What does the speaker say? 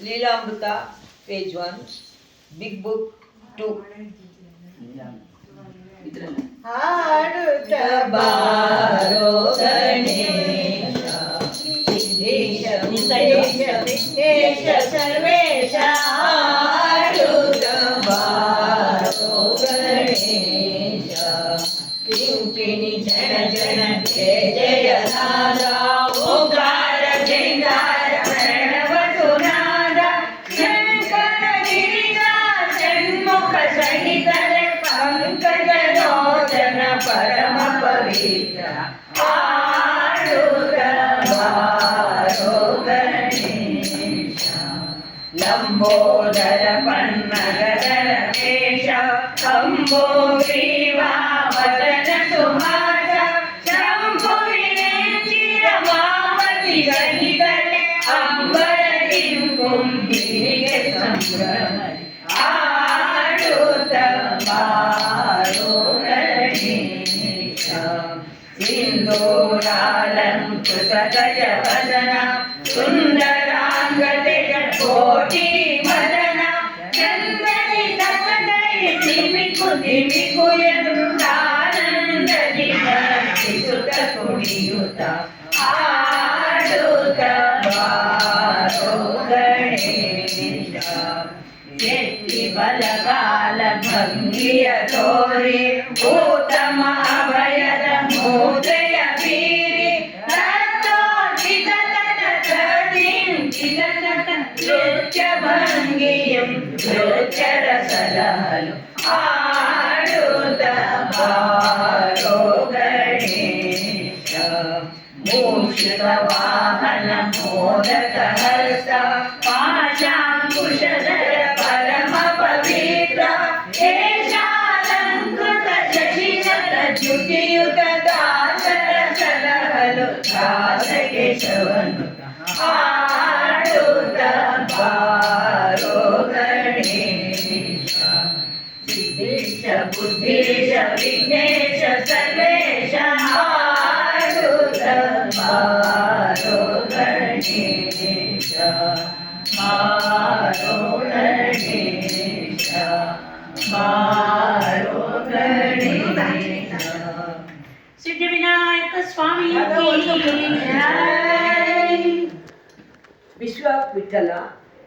ಲೀಲಾಮೃತ page 1, big book 2. ಹಾಡುತ್ತ ಬಾರೋ ಗಣೇಶ ಸಿದ್ದೇಶ ವಿಘ್ನೇಶ ವಿಘ್ನೇಶ ಸರ್ವೇಶ, ಹಾಡುತ್ತ ಬಾರೋ ಗಣೇಶ ಕಿಂಕಿಣಿ ಜನ ಜನ ಜಯ ಜಯ ನಾದ ಓಂಕಾರ ಜೈಕಾರ ಪ್ರಣವ ಸುನಾದ ಶಂಕರ ಗಿರಿಜ ಷಣ್ಮುಖ ಸಹಿತರೆ ಪಂಕಜ ಲೋಚನ ಪರಮ ಪವಿತ್ರ, ಹಾಡುತ್ತ ಬಾರೋ ಗಣೇಶ ಲಂಬೋದರ ಪನ್ನಗದರ ಕೇಶ ಕಂಬೋ ಗ್ರೀವಾ ವದನ ಸುಹಾಸ ಶಂಭುವಿನೆಂಚಿರ ಮಾವತಿ ಸಹಿತಲೆ ಅಂಬರದಿಂ ಕುಂಭಿಗೆ ಸಂಭ್ರಮ, ಹಾಡುತ್ತ ಬಾರೋ ಗಣೇಶ ಸಿಂಧೂರಾಲಂಕೃತ ಗಜವದನ ಸುಂದರಾಂಗತೆಯ ಕೋಟಿ ಮದನ ಚಂದನಿ ತಪದೈ ತಿಮಿಕು ತಿಮಿಕು ಎಂದಾನಂದದಿ ಭಕ್ತಿಸುತ್ತ ಕುಣಿಯುತ್ತ, ಹಾಡುತ್ತ ಬಾರೋ ಗಣೇಶ ಎತ್ತಿ ಬಲಗಾಲ ಭಂಗಿಯ ತೋರಿ ಭೂತಮ ಅಭಯದ ಮುದ್ರೆಯ ಬೀರಿ ನೃತ್ಯ ಭಂಗಿಯಂ ನೃತ್ಯರ ಸಲಹಲು, ಹಾಡುತ್ತ ಬಾರೋ ಗಣೇಶ ಮೂಷಿಕ ವಾಹನ ಮೋದಕ ಹಸ್ತ ಪಾಶಾಂಕುಶಧರ ಪರಮ ಪವಿತ್ರ, ಏಷಾಲಂಕೃತ ಶಶಿಶತ ಚ್ಯುತಿಯುತ ದಾಸರ ಸಲಹಲು ದಾಸ ಕೇಶವನು, ಹಾಡುತ್ತ ಬಾರೋ ಗಣೇಶ ಸಿದ್ದೇಶ ಬುದ್ಧೇಶ ವಿಘ್ನೇಶ ಸರ್ವೇಶ, ಹಾಡುತ್ತ ಬಾರೋ ಗಣೇಶ ಬಾರೋ ಗಣೇಶ ಬಾರೋ ಗಣೇಶ. ಸಿದ್ಧಿವಿನಾಯಕ ಸ್ವಾಮಿ ವಿಶ್ವ ವಿಠಲ